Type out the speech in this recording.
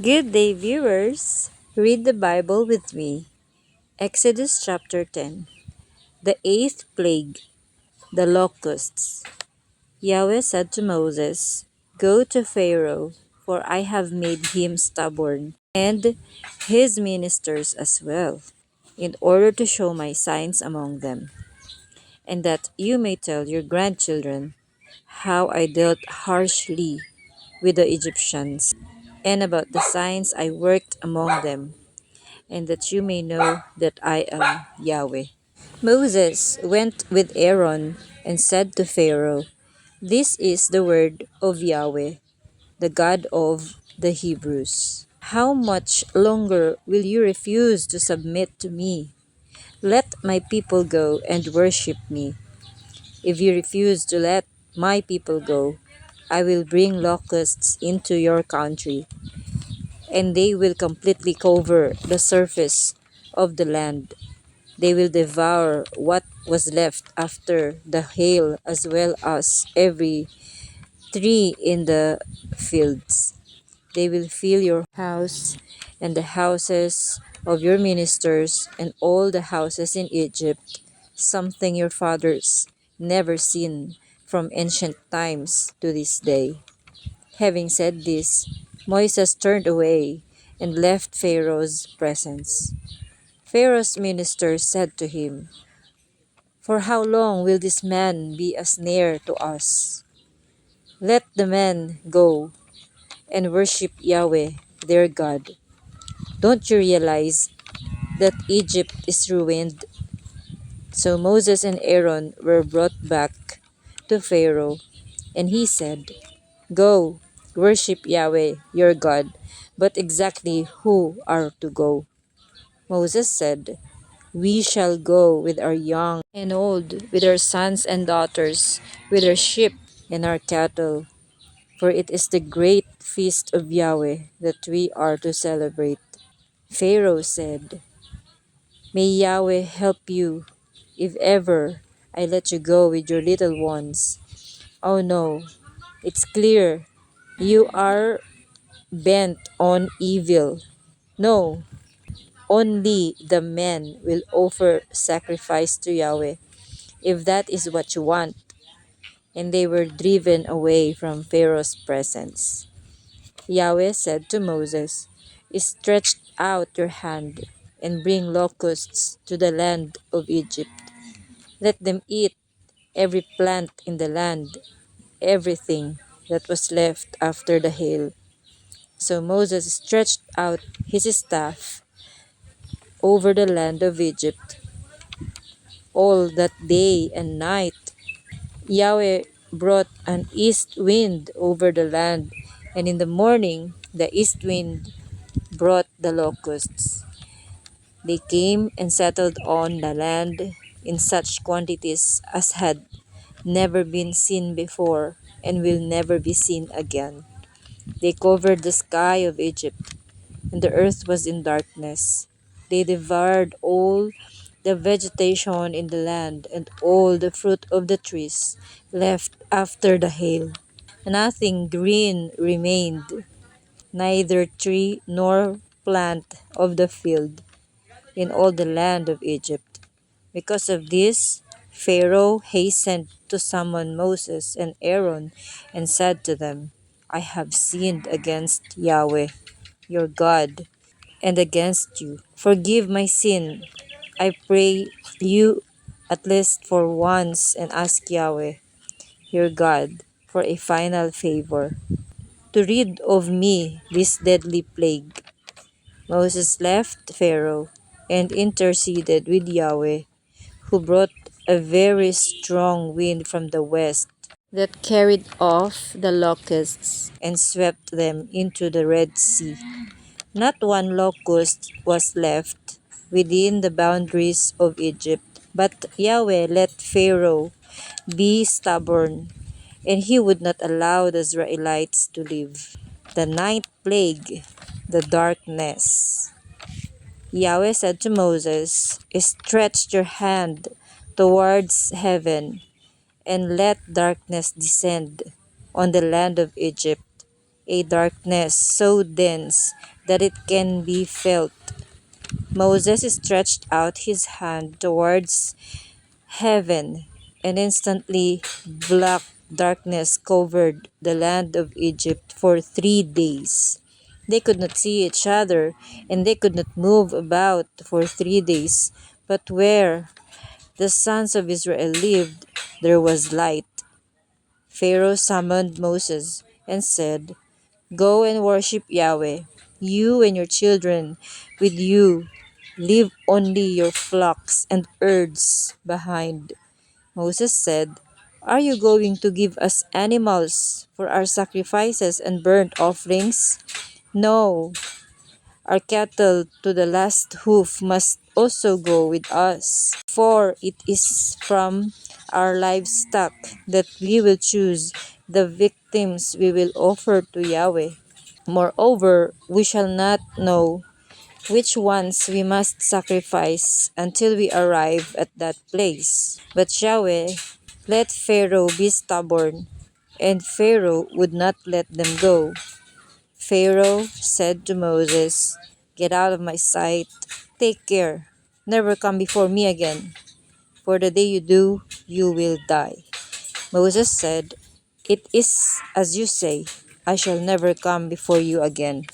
Good day, viewers. Read the Bible with me. Exodus chapter 10. The eighth plague, the locusts. Yahweh said to Moses, "Go to Pharaoh, for I have made him stubborn, and his ministers as well, in order to show my signs among them, and that you may tell your grandchildren how I dealt harshly with the Egyptians, and about the signs I worked among them, and that you may know that I am Yahweh." Moses went with Aaron and said to Pharaoh, "This is the word of Yahweh, the God of the Hebrews. How much longer will you refuse to submit to me? Let my people go and worship me. If you refuse to let my people go, I will bring locusts into your country, and they will completely cover the surface of the land. They will devour what was left after the hail, as well as every tree in the fields. They will fill your house and the houses of your ministers and all the houses in Egypt, something your fathers never seen from ancient times to this day." Having said this, Moses turned away and left Pharaoh's presence. Pharaoh's ministers said to him, "For how long will this man be a snare to us? Let the men go and worship Yahweh, their God. Don't you realize that Egypt is ruined?" So Moses and Aaron were brought back to Pharaoh, and he said, "Go, worship Yahweh, your God, but exactly who are to go?" Moses said, "We shall go with our young and old, with our sons and daughters, with our sheep and our cattle, for it is the great feast of Yahweh that we are to celebrate." Pharaoh said, "May Yahweh help you if ever I let you go with your little ones. Oh no, it's clear you are bent on evil. No, only the men will offer sacrifice to Yahweh, if that is what you want." And they were driven away from Pharaoh's presence. Yahweh said to Moses, "Stretch out your hand and bring locusts to the land of Egypt. Let them eat every plant in the land, everything that was left after the hail." So Moses stretched out his staff over the land of Egypt all that day and night. Yahweh brought an east wind over the land, and in the morning the east wind brought the locusts. They came and settled on the land in such quantities as had never been seen before and will never be seen again. They covered the sky of Egypt, and the earth was in darkness. They devoured all the vegetation in the land and all the fruit of the trees left after the hail. Nothing green remained, neither tree nor plant of the field, in all the land of Egypt. Because of this, Pharaoh hastened to summon Moses and Aaron and said to them, "I have sinned against Yahweh, your God, and against you. Forgive my sin. I pray you at least for once, and ask Yahweh, your God, for a final favor, to rid of me this deadly plague." Moses left Pharaoh and interceded with Yahweh, who brought a very strong wind from the west that carried off the locusts and swept them into the Red Sea. Not one locust was left within the boundaries of Egypt. But Yahweh let Pharaoh be stubborn, and he would not allow the Israelites to live. The ninth plague, the darkness. Yahweh said to Moses, "Stretch your hand towards heaven, and let darkness descend on the land of Egypt a darkness so dense that it can be felt. Moses stretched out his hand towards heaven, and instantly black darkness covered the land of Egypt for 3 days. They could not see each other, and they could not move about for 3 days. But where the sons of Israel lived, there was light. Pharaoh summoned Moses and said, "Go and worship Yahweh, you and your children with you. Leave only your flocks and herds behind." Moses said, "Are you going to give us animals for our sacrifices and burnt offerings? No, our cattle to the last hoof must also go with us, for it is from our livestock that we will choose the victims we will offer to Yahweh. Moreover, we shall not know which ones we must sacrifice until we arrive at that place." But Yahweh let Pharaoh be stubborn, and Pharaoh would not let them go. Pharaoh said to Moses, "Get out of my sight. Take care. Never come before me again. For the day you do, you will die." Moses said, "It is as you say. I shall never come before you again."